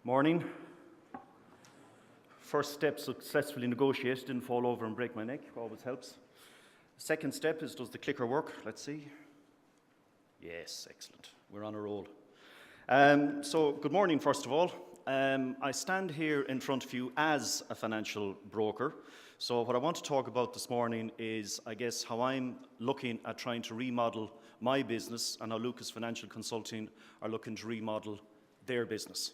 Morning. First step, successfully negotiated, didn't fall over and break my neck, always helps. Second step is, does the clicker work? Let's see. Yes, excellent. We're on a roll. So good morning, first of all. I stand here in front of you as a financial broker. So what I want to talk about this morning is, I guess, how I'm looking at trying to remodel my business and how Lucas Financial Consulting are looking to remodel their business.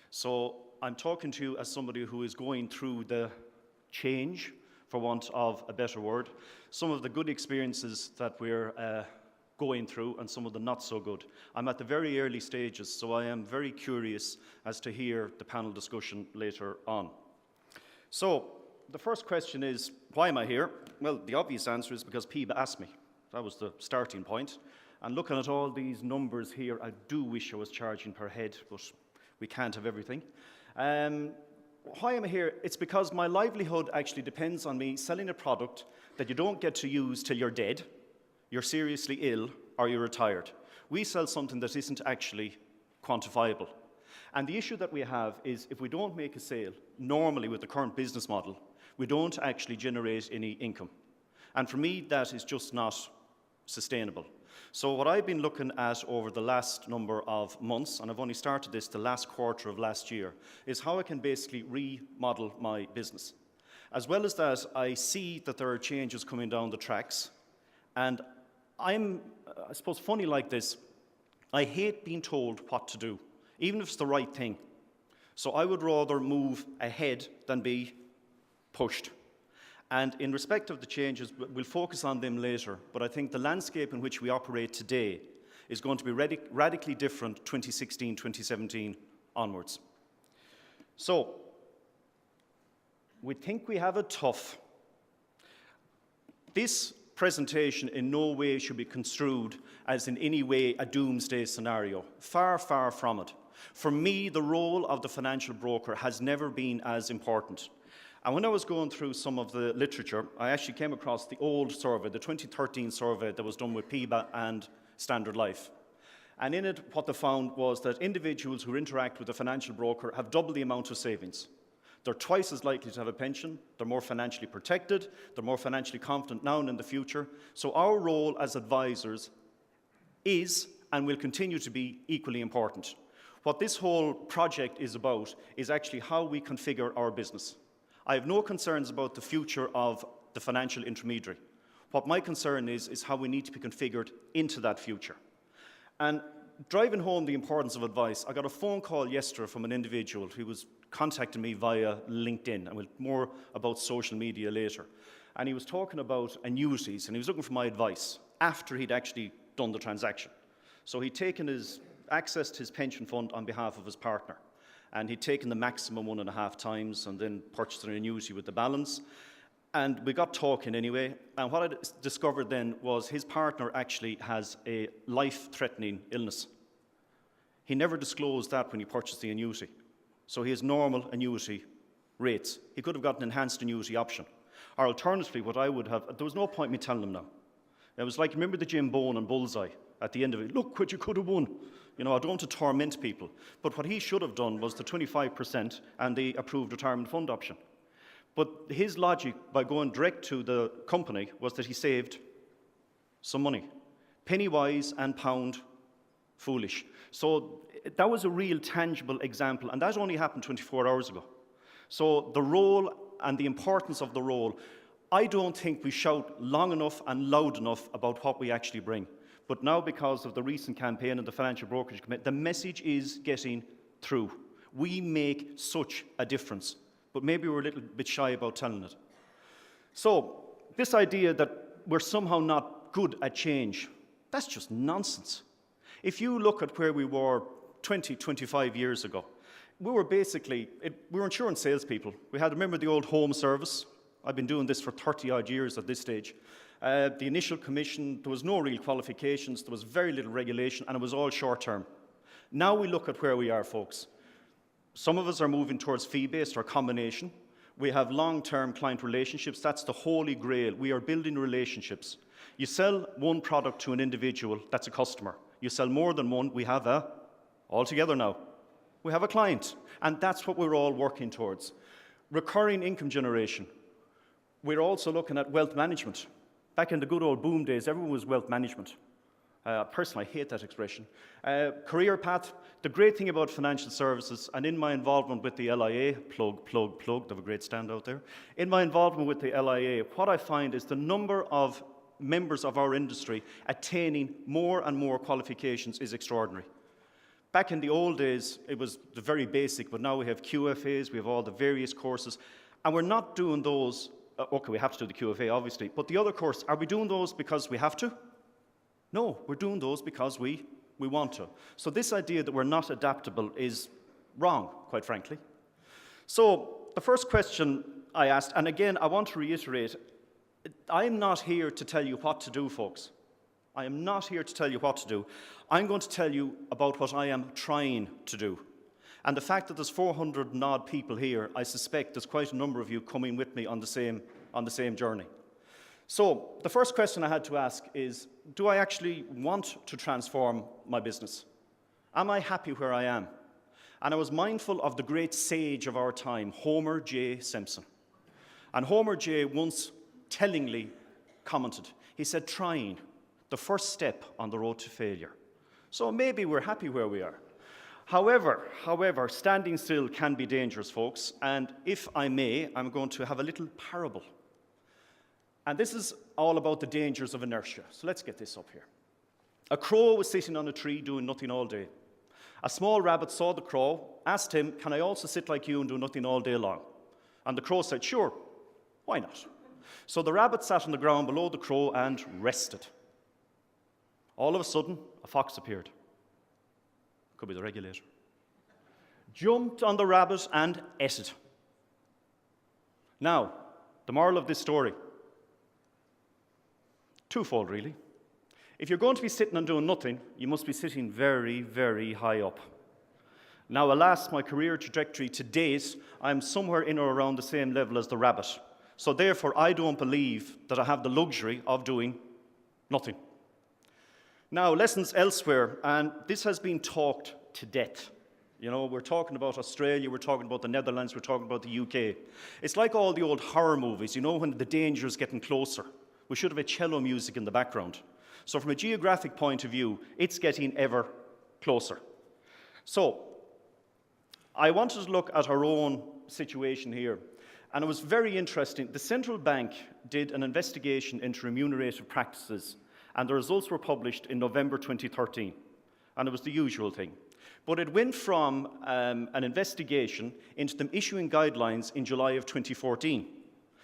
So I'm talking to you as somebody who is going through the change, for want of a better word, some of the good experiences that we're going through and some of the not so good. I'm at the very early stages, so I am very curious as to hear the panel discussion later on. So the first question is, why am I here? Well, the obvious answer is because PIBA asked me. That was the starting point. And looking at all these numbers here, I do wish I was charging per head, but we can't have everything. Why am I here? It's because my livelihood actually depends on me selling a product that you don't get to use till you're dead, you're seriously ill, or you're retired. We sell something that isn't actually quantifiable. And the issue that we have is if we don't make a sale, normally with the current business model, we don't actually generate any income. And for me, that is just not sustainable. So what I've been looking at over the last number of months, and I've only started this the last quarter of last year, is how I can basically remodel my business. As well as that, I see that there are changes coming down the tracks, and I'm, I suppose, funny like this. I hate being told what to do, even if it's the right thing. So I would rather move ahead than be pushed. And in respect of the changes, we'll focus on them later, but I think the landscape in which we operate today is going to be radically different 2016, 2017 onwards. So, we think we have it tough. This presentation in no way should be construed as in any way a doomsday scenario. Far, far from it. For me, the role of the financial broker has never been as important. And when I was going through some of the literature, I actually came across the old survey, the 2013 survey that was done with PIBA and Standard Life. And in it, what they found was that individuals who interact with a financial broker have double the amount of savings. They're twice as likely to have a pension, they're more financially protected, they're more financially confident now and in the future. So our role as advisors is and will continue to be equally important. What this whole project is about is actually how we configure our business. I have no concerns about the future of the financial intermediary. What my concern is how we need to be configured into that future. And driving home the importance of advice, I got a phone call yesterday from an individual who was contacting me via LinkedIn, and we'll more about social media later. And he was talking about annuities, and he was looking for my advice after he'd actually done the transaction. So he'd accessed his pension fund on behalf of his partner. And he'd taken the maximum 1.5 times and then purchased an annuity with the balance. And we got talking anyway, and what I discovered then was his partner actually has a life-threatening illness. He never disclosed that when he purchased the annuity. So he has normal annuity rates. He could have got an enhanced annuity option. Or alternatively, what I would have, there was no point in me telling him now. It was like, remember the Jim Bone and Bullseye at the end of it? Look what you could have won. You know, I don't want to torment people. But what he should have done was the 25% and the approved retirement fund option. But his logic by going direct to the company was that he saved some money. Penny wise and pound foolish. So that was a real tangible example, and that only happened 24 hours ago. So the role and the importance of the role, I don't think we shout long enough and loud enough about what we actually bring. But now, because of the recent campaign and the Financial Brokerage Committee, the message is getting through. We make such a difference, but maybe we're a little bit shy about telling it. So, this idea that we're somehow not good at change, that's just nonsense. If you look at where we were 20, 25 years ago, we were basically, we were insurance salespeople. We had, remember the old home service? I've been doing this for 30 odd years at this stage. The initial commission, there was no real qualifications, there was very little regulation, and it was all short-term. Now we look at where we are, folks. Some of us are moving towards fee-based or combination. We have long-term client relationships. That's the holy grail. We are building relationships. You sell one product to an individual, that's a customer. You sell more than one, we have all together now. We have a client, and that's what we're all working towards. Recurring income generation. We're also looking at wealth management. Back in the good old boom days, everyone was wealth management. Personally, I hate that expression. Career path. The great thing about financial services, and in my involvement with the LIA, plug, they have a great stand out there. In my involvement with the LIA, what I find is the number of members of our industry attaining more and more qualifications is extraordinary. Back in the old days, it was the very basic, but now we have QFAs, we have all the various courses, and we're not doing those. Okay, we have to do the QFA, obviously, but the other course, are we doing those because we have to? No, we're doing those because we want to. So this idea that we're not adaptable is wrong, quite frankly. So the first question I asked, and again, I want to reiterate, I'm not here to tell you what to do, folks. I am not here to tell you what to do. I'm going to tell you about what I am trying to do. And the fact that there's 400 and odd people here, I suspect there's quite a number of you coming with me on the same journey. So the first question I had to ask is, do I actually want to transform my business? Am I happy where I am? And I was mindful of the great sage of our time, Homer J. Simpson. And Homer J. once tellingly commented, he said, trying, the first step on the road to failure. So maybe we're happy where we are. However, standing still can be dangerous, folks. And if I may, I'm going to have a little parable. And this is all about the dangers of inertia. So let's get this up here. A crow was sitting on a tree doing nothing all day. A small rabbit saw the crow, asked him, can I also sit like you and do nothing all day long? And the crow said, sure, why not? So the rabbit sat on the ground below the crow and rested. All of a sudden, a fox appeared. Could be the regulator. Jumped on the rabbit and ate it. Now, the moral of this story, twofold, really. If you're going to be sitting and doing nothing, you must be sitting very, very high up. Now, alas, my career trajectory to date, I'm somewhere in or around the same level as the rabbit. So therefore, I don't believe that I have the luxury of doing nothing. Now, lessons elsewhere, and this has been talked to death. You know, we're talking about Australia, we're talking about the Netherlands, we're talking about the UK. It's like all the old horror movies, you know, when the danger is getting closer. We should have a cello music in the background. So from a geographic point of view, it's getting ever closer. So I wanted to look at our own situation here. And it was very interesting. The central bank did an investigation into remunerative practices, and the results were published in November 2013. And it was the usual thing. But it went from an investigation into them issuing guidelines in July of 2014.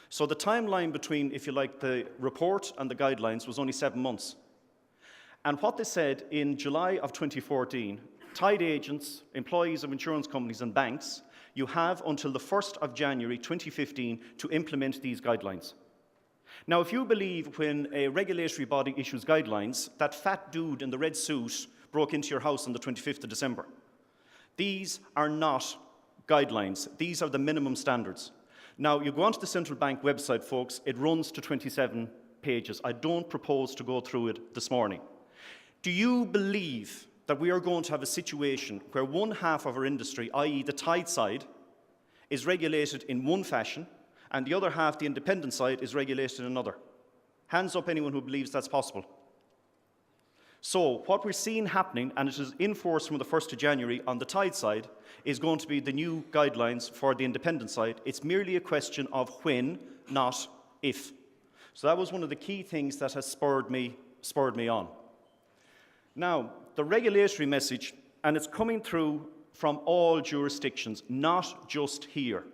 So the timeline between, if you like, the report and the guidelines was only 7 months. And what they said in July of 2014, tied agents, employees of insurance companies and banks, you have until the 1st of January 2015 to implement these guidelines. Now, if you believe when a regulatory body issues guidelines, that fat dude in the red suit broke into your house on the 25th of December. These are not guidelines. These are the minimum standards. Now, you go onto the central bank website, folks. It runs to 27 pages. I don't propose to go through it this morning. Do you believe that we are going to have a situation where one half of our industry, i.e. the tide side, is regulated in one fashion, and the other half, the independent side, is regulated in another? Hands up anyone who believes that's possible. So what we're seeing happening, and it is in force from the 1st of January on the tide side, is going to be the new guidelines for the independent side. It's merely a question of when, not if. So that was one of the key things that has spurred me on. Now, the regulatory message, and it's coming through from all jurisdictions, not just here.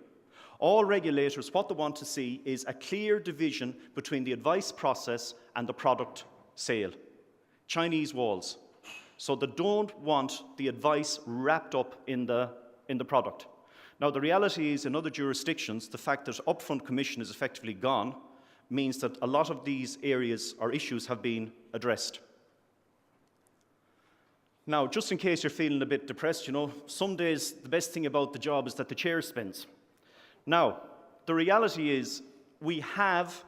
All regulators, what they want to see is a clear division between the advice process and the product sale. Chinese walls. So they don't want the advice wrapped up in the product. Now, the reality is in other jurisdictions, the fact that upfront commission is effectively gone means that a lot of these areas or issues have been addressed. Now, just in case you're feeling a bit depressed, you know, some days the best thing about the job is that the chair spins. Now, the reality is we have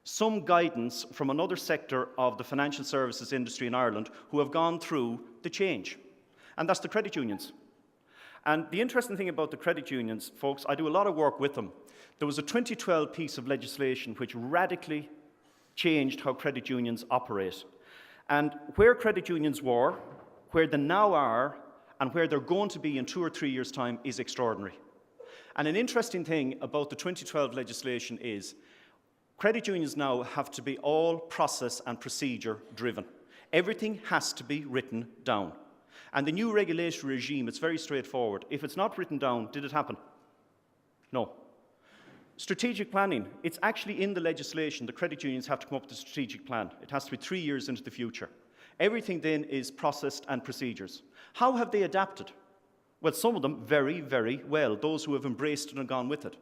some guidance from another sector of the financial services industry in Ireland who have gone through the change, and that's the credit unions. And the interesting thing about the credit unions, folks, I do a lot of work with them. There was a 2012 piece of legislation which radically changed how credit unions operate. And where credit unions were, where they now are, and where they're going to be in 2 or 3 years' time is extraordinary. And an interesting thing about the 2012 legislation is credit unions now have to be all process and procedure driven. Everything has to be written down. And the new regulatory regime, it's very straightforward. If it's not written down, did it happen? No. Strategic planning, it's actually in the legislation. The credit unions have to come up with a strategic plan. It has to be 3 years into the future. Everything then is processed and procedures. How have they adapted? Well, some of them very, very well, those who have embraced it and gone with it.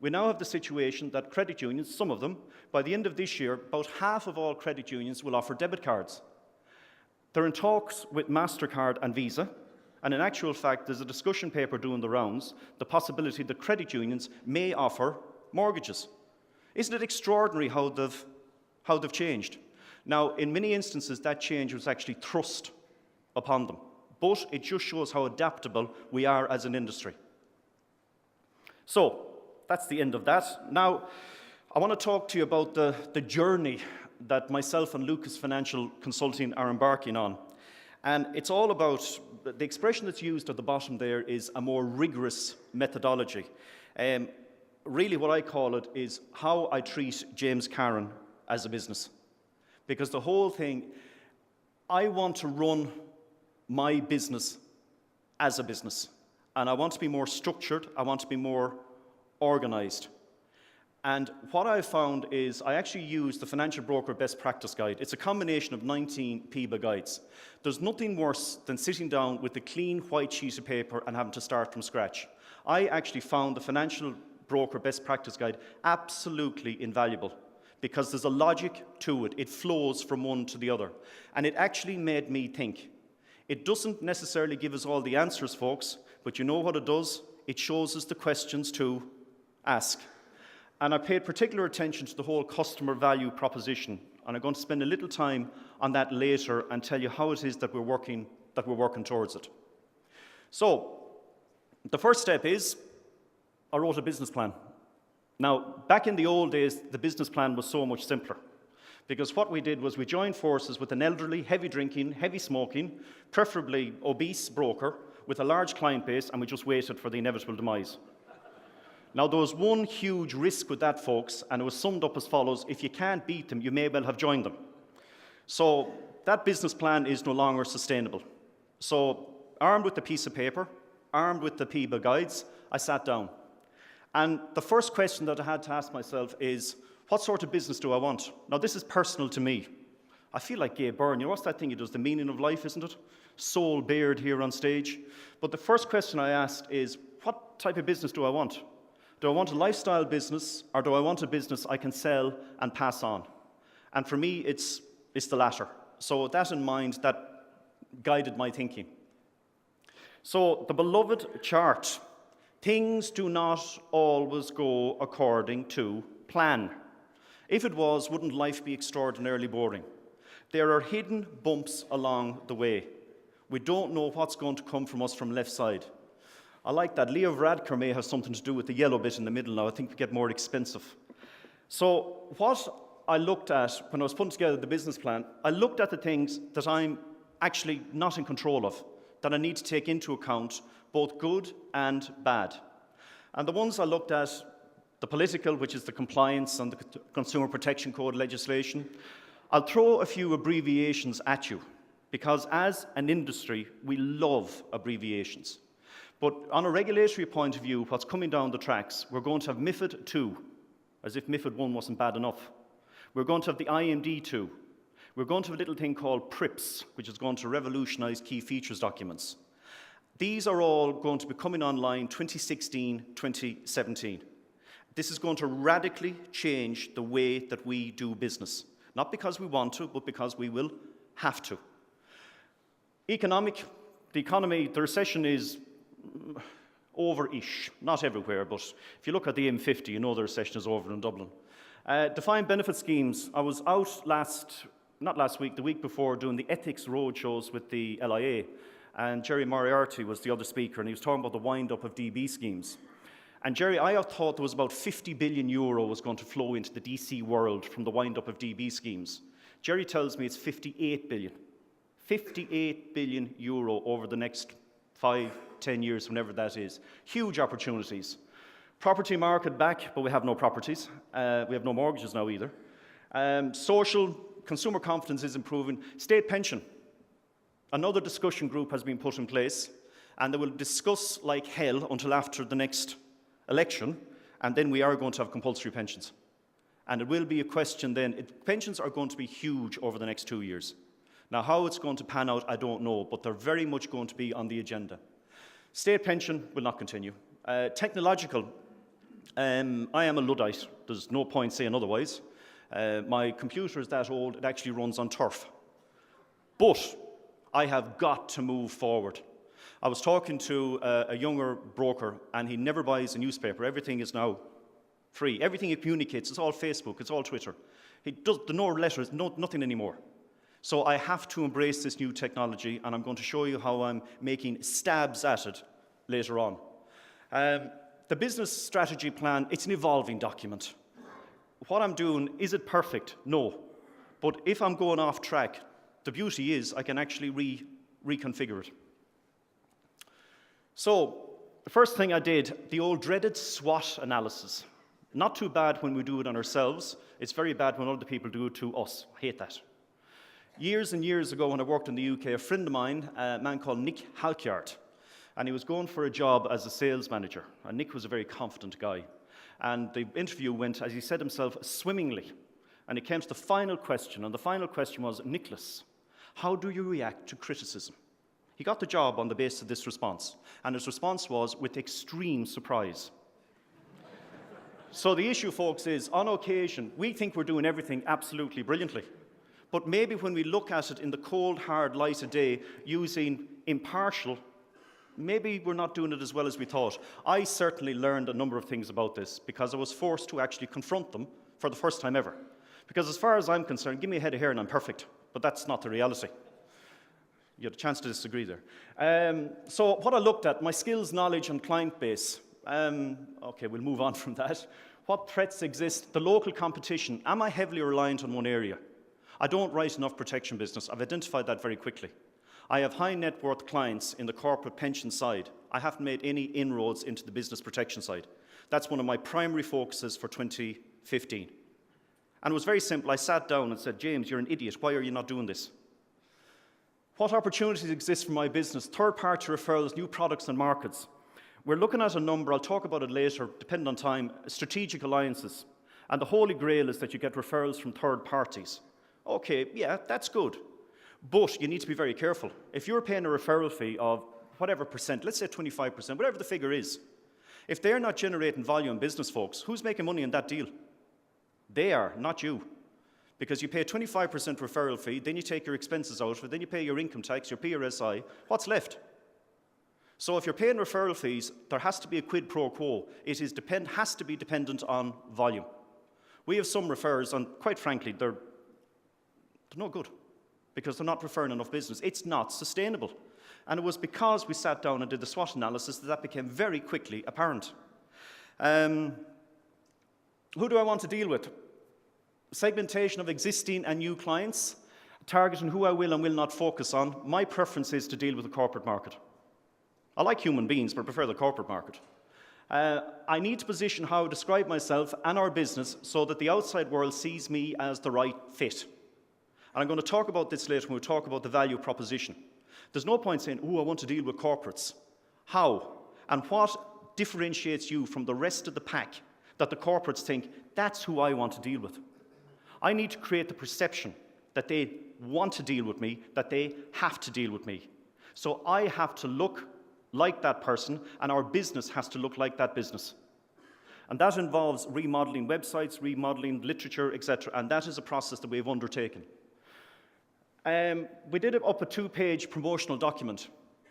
We now have the situation that credit unions, some of them, by the end of this year, about half of all credit unions will offer debit cards. They're in talks with MasterCard and Visa, and in actual fact, there's a discussion paper doing the rounds, the possibility that credit unions may offer mortgages. Isn't it extraordinary how they've changed? Now, in many instances, that change was actually thrust upon them, but it just shows how adaptable we are as an industry. So, that's the end of that. Now, I want to talk to you about the journey that myself and Lucas Financial Consulting are embarking on. And it's all about, the expression that's used at the bottom there is a more rigorous methodology. Really what I call it is how I treat James Caron as a business. Because the whole thing, I want to run my business as a business. And I want to be more structured, I want to be more organized. And what I found is I actually use the Financial Broker Best Practice Guide. It's a combination of 19 PIBA guides. There's nothing worse than sitting down with a clean white sheet of paper and having to start from scratch. I actually found the Financial Broker Best Practice Guide absolutely invaluable because there's a logic to it. It flows from one to the other. And it actually made me think. It doesn't necessarily give us all the answers, folks, but you know what it does? It shows us the questions to ask. And I paid particular attention to the whole customer value proposition. And I'm going to spend a little time on that later and tell you how it is that we're working towards it. So, the first step is, I wrote a business plan. Now, back in the old days, the business plan was so much simpler. Because what we did was we joined forces with an elderly, heavy drinking, heavy smoking, preferably obese broker with a large client base, and we just waited for the inevitable demise. Now, there was one huge risk with that, folks, and it was summed up as follows: if you can't beat them, you may well have joined them. So that business plan is no longer sustainable. So, armed with the piece of paper, armed with the PIBA guides, I sat down. And the first question that I had to ask myself is, what sort of business do I want? Now, this is personal to me. I feel like Gay Byrne. You know what's that thing he does, The Meaning of Life, isn't it? Soul bared here on stage. But the first question I asked is, what type of business do I want? Do I want a lifestyle business, or do I want a business I can sell and pass on? And for me, it's the latter. So with that in mind, that guided my thinking. So the beloved chart. Things do not always go according to plan. If it was, wouldn't life be extraordinarily boring? There are hidden bumps along the way. We don't know what's going to come from us from left side. I like that. Leo Varadkar may have something to do with the yellow bit in the middle now. I think we get more expensive. So what I looked at when I was putting together the business plan, I looked at the things that I'm actually not in control of, that I need to take into account, both good and bad. And the ones I looked at, the political, which is the compliance and the Consumer Protection Code legislation, I'll throw a few abbreviations at you, because as an industry, we love abbreviations. But on a regulatory point of view, what's coming down the tracks, we're going to have MiFID 2, as if MiFID 1 wasn't bad enough. We're going to have the IMD 2. We're going to have a little thing called PRIPS, which is going to revolutionize key features documents. These are all going to be coming online 2016, 2017. This is going to radically change the way that we do business. Not because we want to, but because we will have to. The economy, the recession is over-ish, not everywhere, but if you look at the M50, you know the recession is over in Dublin. Defined benefit schemes. I was out not last week, the week before, doing the ethics roadshows with the LIA, and Jerry Moriarty was the other speaker, and he was talking about the wind-up of DB schemes. And Jerry, I thought there was about 50 billion euro was going to flow into the DC world from the wind-up of DB schemes. Jerry tells me it's 58 billion. 58 billion euro over the next 5, 10 years, whenever that is. Huge opportunities. Property market back, but we have no properties. We have no mortgages now either. Social, consumer confidence is improving. State pension. Another discussion group has been put in place, and they will discuss like hell until after the next election, and then we are going to have compulsory pensions. And it will be a question then, pensions are going to be huge over the next 2 years. Now, how it's going to pan out, I don't know, but they're very much going to be on the agenda. State pension will not continue. Technological, I am a Luddite. There's no point saying otherwise. My computer is that old, it actually runs on turf. But I have got to move forward. I was talking to a younger broker, and he never buys a newspaper. Everything is now free. Everything he communicates, it's all Facebook, it's all Twitter. He does no letters, nothing anymore. So I have to embrace this new technology, and I'm going to show you how I'm making stabs at it later on. The business strategy plan, it's an evolving document. What I'm doing, is it perfect? No. But if I'm going off track, the beauty is I can actually reconfigure it. So, the first thing I did, the old dreaded SWOT analysis. Not too bad when we do it on ourselves. It's very bad when other people do it to us. I hate that. Years and years ago when I worked in the UK, a friend of mine, a man called Nick Halkyard, and he was going for a job as a sales manager. And Nick was a very confident guy. And the interview went, as he said himself, swimmingly. And it came to the final question, and the final question was, Nicholas, how do you react to criticism? He got the job on the basis of this response, and his response was with extreme surprise. So the issue, folks, is on occasion, we think we're doing everything absolutely brilliantly. But maybe when we look at it in the cold, hard light of day, using impartial, maybe we're not doing it as well as we thought. I certainly learned a number of things about this because I was forced to actually confront them for the first time ever. Because as far as I'm concerned, give me a head of hair and I'm perfect. But that's not the reality. You had a chance to disagree there. So what I looked at, my skills, knowledge, and client base. Okay, we'll move on from that. What threats exist? The local competition. Am I heavily reliant on one area? I don't write enough protection business. I've identified that very quickly. I have high net worth clients in the corporate pension side. I haven't made any inroads into the business protection side. That's one of my primary focuses for 2015. And it was very simple. I sat down and said, James, you're an idiot. Why are you not doing this? What opportunities exist for my business? Third-party referrals, new products and markets. We're looking at a number, I'll talk about it later, depending on time, strategic alliances. And the holy grail is that you get referrals from third parties. Okay, yeah, that's good. But you need to be very careful. If you're paying a referral fee of whatever percent, let's say 25%, whatever the figure is, if they're not generating volume in business, folks, who's making money in that deal? They are, not you. Because you pay a 25% referral fee, then you take your expenses out of it, then you pay your income tax, your PRSI. What's left? So if you're paying referral fees, there has to be a quid pro quo. It has to be dependent on volume. We have some referrers, and quite frankly, they're no good because they're not referring enough business. It's not sustainable. And it was because we sat down and did the SWOT analysis that became very quickly apparent. Who do I want to deal with? Segmentation of existing and new clients, targeting who I will and will not focus on. My preference is to deal with the corporate market. I like human beings, but I prefer the corporate market. I need to position how I describe myself and our business so that the outside world sees me as the right fit. And I'm going to talk about this later when we talk about the value proposition. There's no point saying, oh, I want to deal with corporates. How? And what differentiates you from the rest of the pack that the corporates think, that's who I want to deal with? I need to create the perception that they want to deal with me, that they have to deal with me. So I have to look like that person, and our business has to look like that business. And that involves remodeling websites, remodeling literature, etc. And that is a process that we've undertaken. We did up a 2-page promotional document,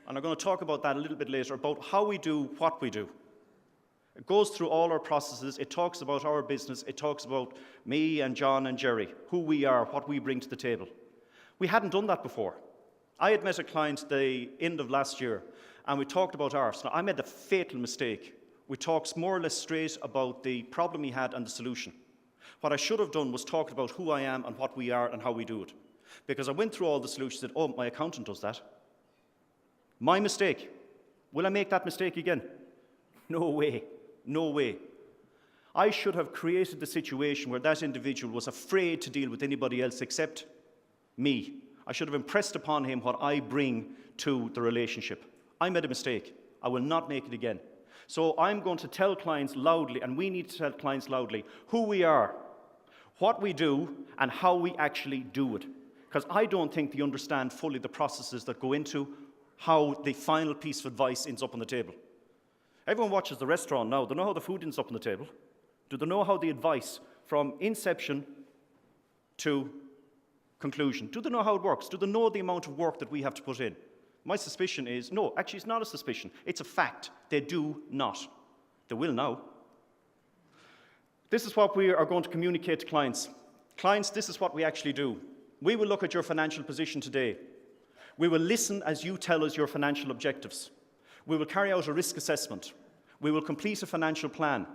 and I'm going to talk about that a little bit later, about how we do what we do. It goes through all our processes. It talks about our business. It talks about me and John and Jerry, who we are, what we bring to the table. We hadn't done that before. I had met a client the end of last year, and we talked about arse. Now, I made a fatal mistake. We talked more or less straight about the problem he had and the solution. What I should have done was talk about who I am and what we are and how we do it. Because I went through all the solutions and said, oh, my accountant does that. My mistake. Will I make that mistake again? No way. No way. I should have created the situation where that individual was afraid to deal with anybody else except me. I should have impressed upon him what I bring to the relationship. I made a mistake. I will not make it again. So I'm going to tell clients loudly, and we need to tell clients loudly, who we are, what we do, and how we actually do it. Because I don't think they understand fully the processes that go into how the final piece of advice ends up on the table. Everyone watches the restaurant now. They know how the food ends up on the table. Do they know how the advice from inception to conclusion, do they know how it works? Do they know the amount of work that we have to put in? My suspicion is, no, actually it's not a suspicion. It's a fact. They do not. They will now. This is what we are going to communicate to clients. Clients, this is what we actually do. We will look at your financial position today. We will listen as you tell us your financial objectives. We will carry out a risk assessment. We will complete a financial plan.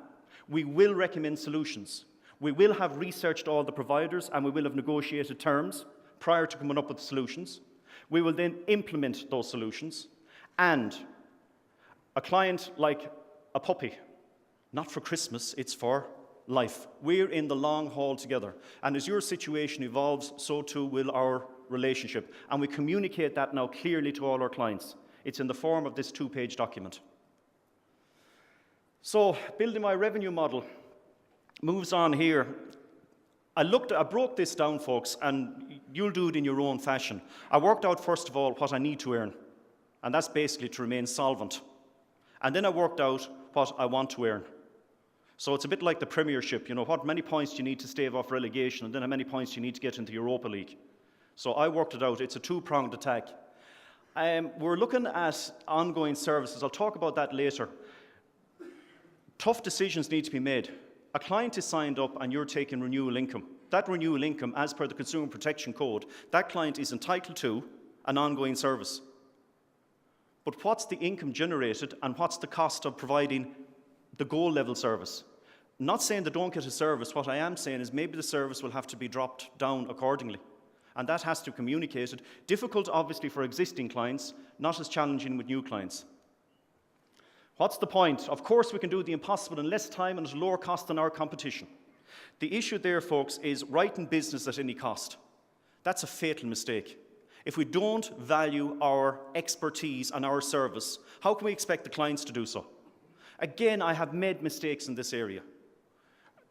We will recommend solutions. We will have researched all the providers and we will have negotiated terms prior to coming up with solutions. We will then implement those solutions. And a client like a puppy, not for Christmas, it's for life. We're in the long haul together. And as your situation evolves, so too will our relationship. And we communicate that now clearly to all our clients. It's in the form of this 2-page document. So, building my revenue model moves on here. I broke this down, folks, and you'll do it in your own fashion. I worked out, first of all, what I need to earn, and that's basically to remain solvent. And then I worked out what I want to earn. So it's a bit like the Premiership, you know, what many points do you need to stave off relegation, and then how many points do you need to get into Europa League. So I worked it out. It's a 2-pronged attack. We're looking at ongoing services. I'll talk about that later. Tough decisions need to be made. A client is signed up and you're taking renewal income. That renewal income, as per the Consumer Protection Code, that client is entitled to an ongoing service. But what's the income generated and what's the cost of providing the goal level service? I'm not saying they don't get a service. What I am saying is maybe the service will have to be dropped down accordingly. And that has to be communicated. Difficult, obviously, for existing clients, not as challenging with new clients. What's the point? Of course, we can do the impossible in less time and at a lower cost than our competition. The issue there, folks, is writing business at any cost. That's a fatal mistake. If we don't value our expertise and our service, how can we expect the clients to do so? Again, I have made mistakes in this area.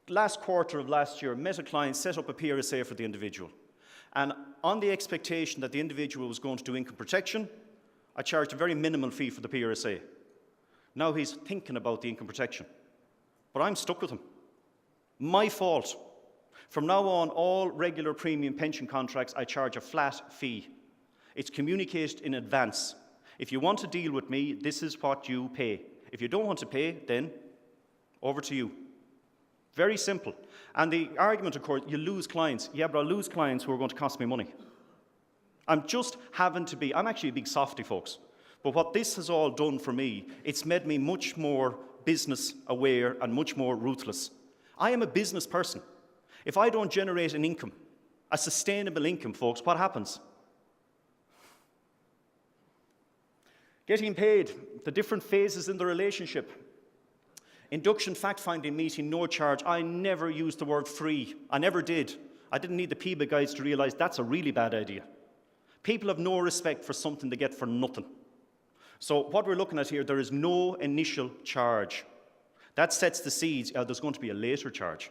Last quarter of last year, met a client, set up a PRSA for the individual. And on the expectation that the individual was going to do income protection, I charged a very minimal fee for the PRSA. Now he's thinking about the income protection. But I'm stuck with him. My fault. From now on, all regular premium pension contracts, I charge a flat fee. It's communicated in advance. If you want to deal with me, this is what you pay. If you don't want to pay, then over to you. Very simple. And the argument, of course, you lose clients. Yeah, but I'll lose clients who are going to cost me money. I'm actually a big softy, folks. But what this has all done for me, it's made me much more business aware and much more ruthless. I am a business person. If I don't generate an income, a sustainable income, folks, what happens? Getting paid, the different phases in the relationship. Induction, fact-finding meeting, no charge. I never used the word free. I never did. I didn't need the PIBA guides to realize that's a really bad idea. People have no respect for something they get for nothing. So what we're looking at here, there is no initial charge. That sets the seeds. There's going to be a later charge.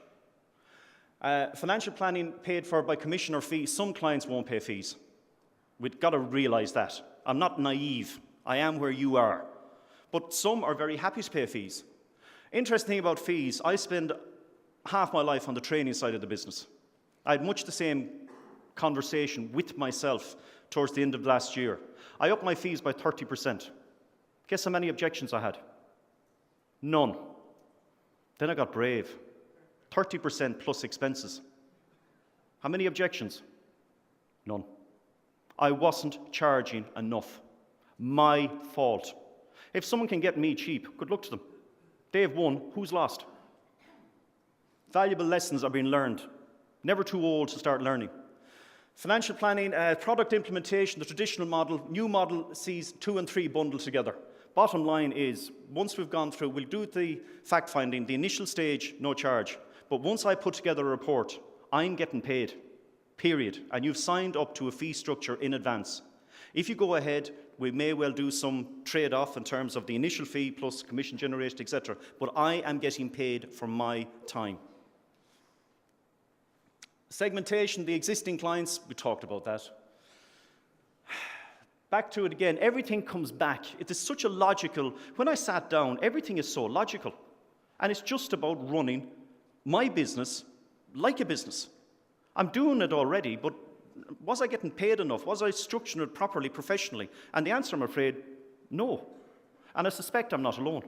Financial planning paid for by commission or fee. Some clients won't pay fees. We've got to realize that. I'm not naive. I am where you are. But some are very happy to pay fees. Interesting thing about fees, I spend half my life on the training side of the business. I had much the same conversation with myself towards the end of last year. I upped my fees by 30%. Guess how many objections I had? None. Then I got brave. 30% plus expenses. How many objections? None. I wasn't charging enough. My fault. If someone can get me cheap, good luck to them. They've won, who's lost? Valuable lessons are being learned. Never too old to start learning. Financial planning, product implementation, the traditional model, new model sees 2 and 3 bundled together. Bottom line is, once we've gone through, we'll do the fact-finding, the initial stage, no charge. But once I put together a report, I'm getting paid, period. And you've signed up to a fee structure in advance. If you go ahead, we may well do some trade-off in terms of the initial fee plus commission generated, etc. But I am getting paid for my time. Segmentation, the existing clients, we talked about that. Back to it again, everything comes back. It is such a logical, when I sat down, everything is so logical. And it's just about running my business like a business. I'm doing it already, but was I getting paid enough? Was I structuring it properly, professionally? And the answer, I'm afraid, no. And I suspect I'm not alone.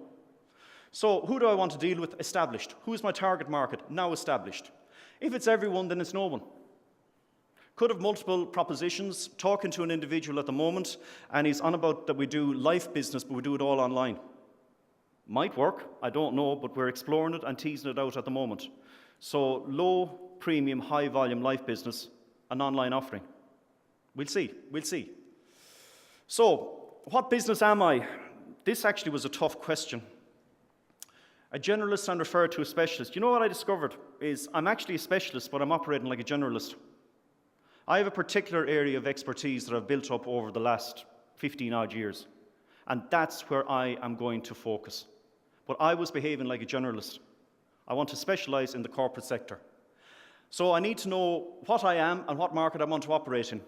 So who do I want to deal with? Established. Who is my target market? Now established. If it's everyone, then it's no one. Could have multiple propositions, talking to an individual at the moment, and he's on about that we do life business, but we do it all online. Might work, I don't know, but we're exploring it and teasing it out at the moment. So low premium, high volume life business, an online offering. We'll see. So, what business am I? This actually was a tough question. A generalist and referred to a specialist. You know what I discovered is I'm actually a specialist, but I'm operating like a generalist. I have a particular area of expertise that I've built up over the last 15 odd years. And that's where I am going to focus. But I was behaving like a generalist. I want to specialize in the corporate sector. So I need to know what I am and what market I want to operate in.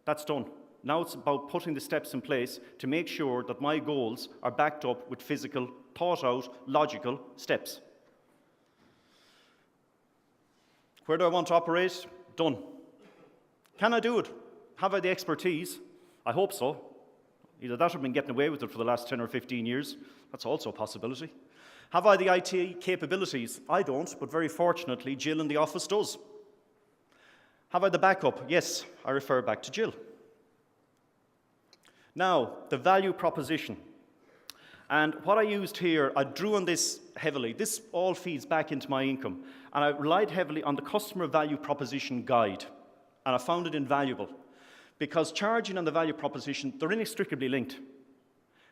That's done. Now it's about putting the steps in place to make sure that my goals are backed up with physical, thought-out, logical steps. Where do I want to operate? Done. Can I do it? Have I the expertise? I hope so. Either that or I've been getting away with it for the last 10 or 15 years. That's also a possibility. Have I the IT capabilities? I don't, but very fortunately, Jill in the office does. Have I the backup? Yes, I refer back to Jill. Now, the value proposition. And what I used here, I drew on this heavily. This all feeds back into my income. And I relied heavily on the customer value proposition guide. And I found it invaluable. Because charging and the value proposition, they're inextricably linked.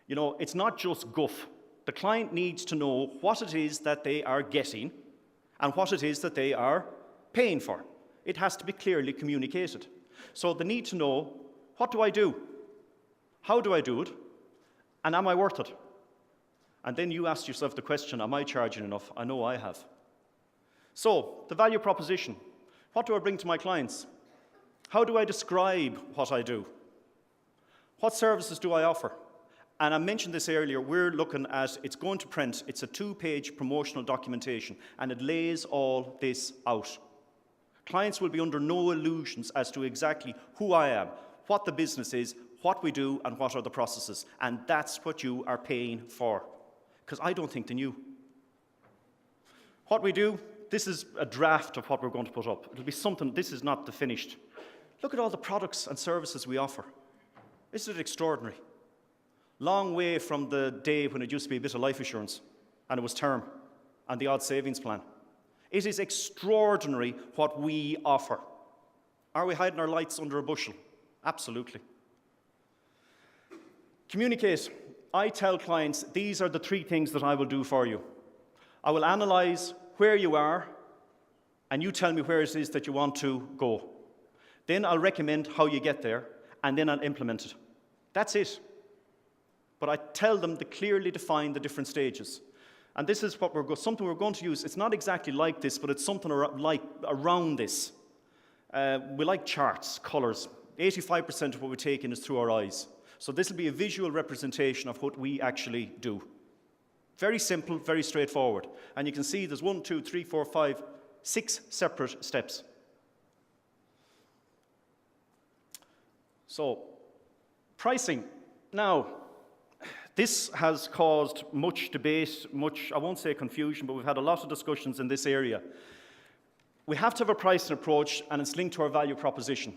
You know, it's not just guff. The client needs to know what it is that they are getting and what it is that they are paying for. It has to be clearly communicated. So they need to know, what do I do? How do I do it? And am I worth it? And then you ask yourself the question, am I charging enough? I know I have. So, the value proposition. What do I bring to my clients? How do I describe what I do? What services do I offer? And I mentioned this earlier, we're looking at, it's going to print, it's a 2-page promotional documentation, and it lays all this out. Clients will be under no illusions as to exactly who I am, what the business is, what we do, and what are the processes. And that's what you are paying for. Because I don't think they knew. What we do, this is a draft of what we're going to put up. It'll be something, this is not the finished. Look at all the products and services we offer. Isn't it extraordinary? Long way from the day when it used to be a bit of life assurance, and it was term, and the odd savings plan. It is extraordinary what we offer. Are we hiding our lights under a bushel? Absolutely. Communicate. I tell clients, these are the 3 things that I will do for you. I will analyze where you are, and you tell me where it is that you want to go. Then I'll recommend how you get there, and then I'll implement it. That's it. But I tell them to clearly define the different stages. And this is what something we're going to use. It's not exactly like this, but it's something like around this. We like charts, colours. 85% of what we take in is through our eyes. So this will be a visual representation of what we actually do. Very simple, very straightforward. And you can see there's 1, 2, 3, 4, 5, 6 separate steps. So, pricing. Now, this has caused much debate, I won't say confusion, but we've had a lot of discussions in this area. We have to have a pricing approach, and it's linked to our value proposition.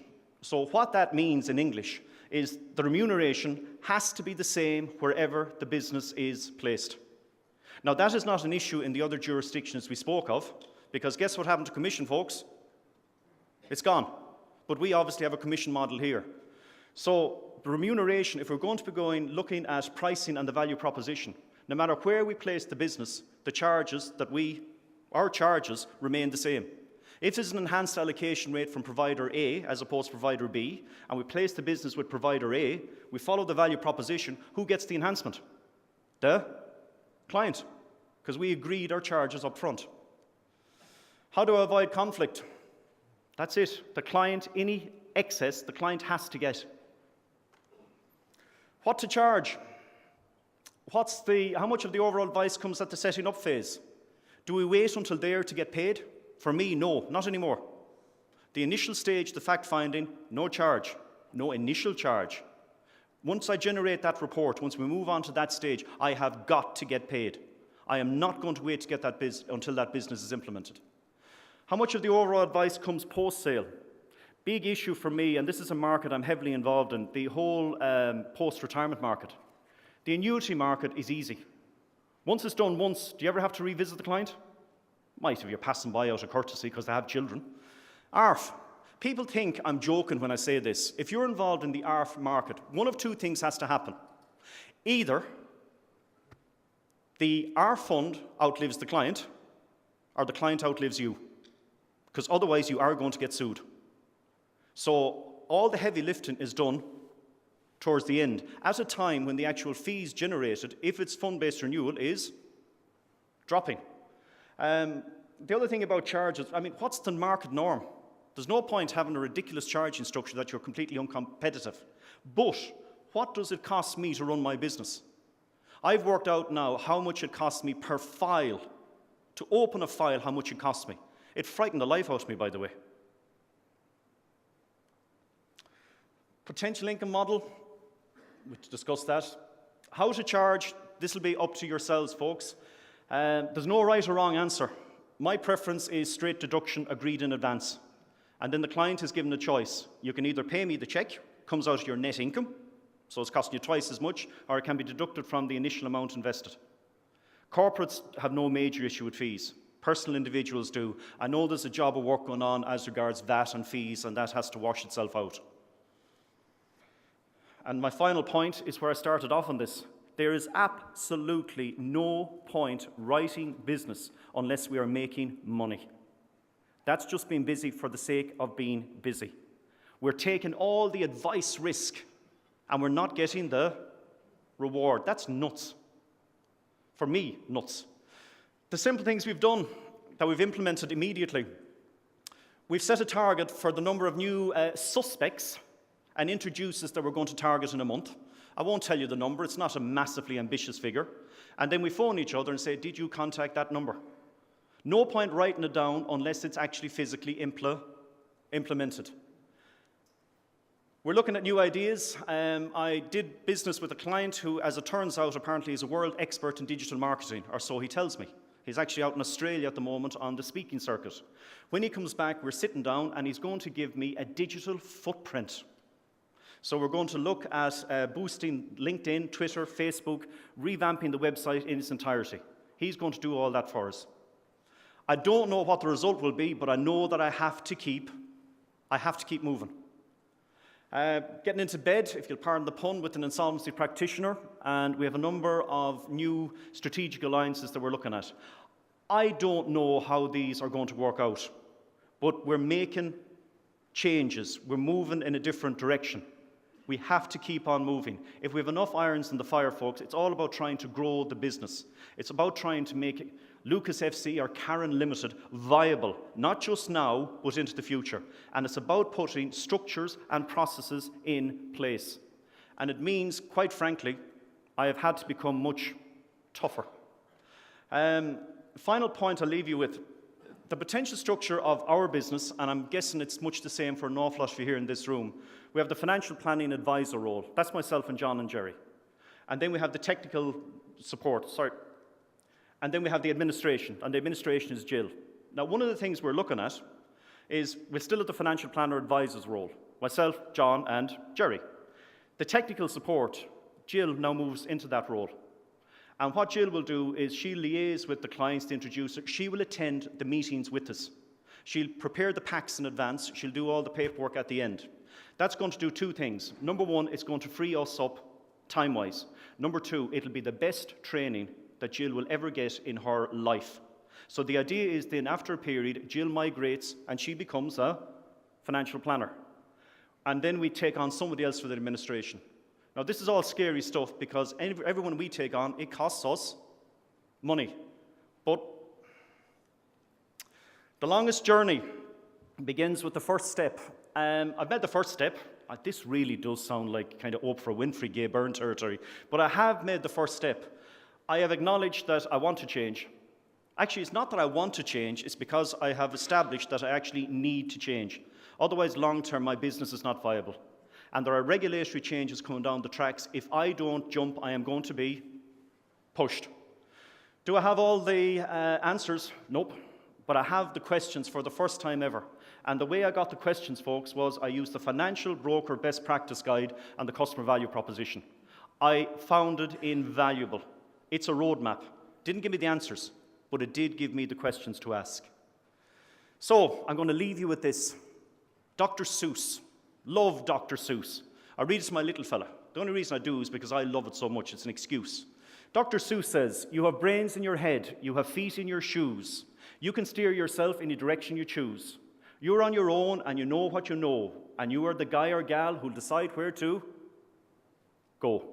So what that means in English is the remuneration has to be the same wherever the business is placed. Now, that is not an issue in the other jurisdictions we spoke of, because guess what happened to commission, folks? It's gone. But we obviously have a commission model here. So the remuneration, if we're going to be looking at pricing and the value proposition, no matter where we place the business, the charges our charges remain the same. If there's an enhanced allocation rate from provider A as opposed to provider B, and we place the business with provider A, we follow the value proposition, who gets the enhancement? The client, because we agreed our charges up front. How do I avoid conflict? That's it. The client, any excess, the client has to get. What to charge? How much of the overall advice comes at the setting up phase? Do we wait until there to get paid? For me, no, not anymore. The initial stage, the fact-finding, no charge, no initial charge. Once I generate that report, once we move on to that stage, I have got to get paid. I am not going to wait to get that until that business is implemented. How much of the overall advice comes post-sale? Big issue for me, and this is a market I'm heavily involved in, the whole post-retirement market. The annuity market is easy. Once it's done once, do you ever have to revisit the client? Might if you're passing by out of courtesy because they have children. ARF. People think I'm joking when I say this. If you're involved in the ARF market, one of two things has to happen. Either the ARF fund outlives the client, or the client outlives you, because otherwise you are going to get sued. So all the heavy lifting is done towards the end, at a time when the actual fees generated, if it's fund-based renewal, is dropping. The other thing about charges, what's the market norm? There's no point having a ridiculous charging structure that you're completely uncompetitive. But what does it cost me to run my business? I've worked out now how much it costs me per file. To open a file, how much it costs me. It frightened the life out of me, by the way. Potential income model, we discussed that. How to charge, this will be up to yourselves, folks. There's no right or wrong answer. My preference is straight deduction agreed in advance. And then the client is given a choice. You can either pay me the check, comes out of your net income, so it's costing you twice as much, or it can be deducted from the initial amount invested. Corporates have no major issue with fees. Personal individuals do. I know there's a job of work going on as regards VAT and fees, and that has to wash itself out. And my final point is where I started off on this. There is absolutely no point writing business unless we are making money. That's just being busy for the sake of being busy. We're taking all the advice risk and we're not getting the reward. That's nuts. For me, nuts. The simple things we've done that we've implemented immediately. We've set a target for the number of new suspects and introducers that we're going to target in a month. I won't tell you the number, it's not a massively ambitious figure. And then we phone each other and say, did you contact that number? No point writing it down unless it's actually physically implemented. We're looking at new ideas. I did business with a client who, as it turns out, apparently is a world expert in digital marketing, or so he tells me. He's actually out in Australia at the moment on the speaking circuit. When he comes back, we're sitting down and he's going to give me a digital footprint. So we're going to look at boosting LinkedIn, Twitter, Facebook, revamping the website in its entirety. He's going to do all that for us. I don't know what the result will be, but I know that I have to keep moving. Getting into bed, if you'll pardon the pun, with an insolvency practitioner, and we have a number of new strategic alliances that we're looking at. I don't know how these are going to work out, but we're making changes. We're moving in a different direction. We have to keep on moving. If we have enough irons in the fire, folks, it's all about trying to grow the business. It's about trying to make Lucas FC or Caron Limited viable, not just now, but into the future. And it's about putting structures and processes in place. And it means, quite frankly, I have had to become much tougher. Final point I'll leave you with. The potential structure of our business, and I'm guessing it's much the same for an awful lot of you here in this room, we have the financial planning advisor role. That's myself and John and Jerry. And then we have the technical support, and then we have the administration, and the administration is Jill. Now, one of the things we're looking at is we're still at the financial planner advisor's role. myself, John, and Jerry. The technical support, Jill now moves into that role. And what Jill will do is she'll liaise with the clients to introduce her. She will attend the meetings with us. She'll prepare the packs in advance. She'll do all the paperwork at the end. That's going to do two things. Number one, it's going to free us up time-wise. Number two, it'll be the best training that Jill will ever get in her life. So the idea is then after a period, Jill migrates and she becomes a financial planner. And then we take on somebody else for the administration. Now this is all scary stuff because everyone we take on, it costs us money. But the longest journey begins with the first step. I've made the first step. This really does sound like kind of Oprah Winfrey, Gay Byrne territory. But I have made the first step. I have acknowledged that I want to change. Actually, it's not that I want to change, it's because I have established that I actually need to change. Otherwise, long-term, my business is not viable. And there are regulatory changes coming down the tracks. If I don't jump, I am going to be pushed. Do I have all the answers? Nope. But I have the questions for the first time ever. And the way I got the questions, folks, was I used the Financial Broker Best Practice Guide and the Customer Value Proposition. I found it invaluable. It's a roadmap. Didn't give me the answers, but it did give me the questions to ask. So I'm going to leave you with this. Dr. Seuss. Love Dr. Seuss. I read it to my little fella. The only reason I do is because I love it so much. It's an excuse. Dr. Seuss says, "You have brains in your head. You have feet in your shoes. You can steer yourself in the direction you choose. You're on your own and you know what you know. And you are the guy or gal who'll decide where to go."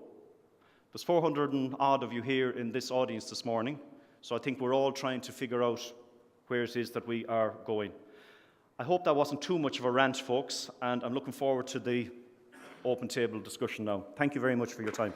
There's 400 and odd of you here in this audience this morning, so I think we're all trying to figure out where it is that we are going. I hope that wasn't too much of a rant, folks, and I'm looking forward to the open table discussion now. Thank you very much for your time.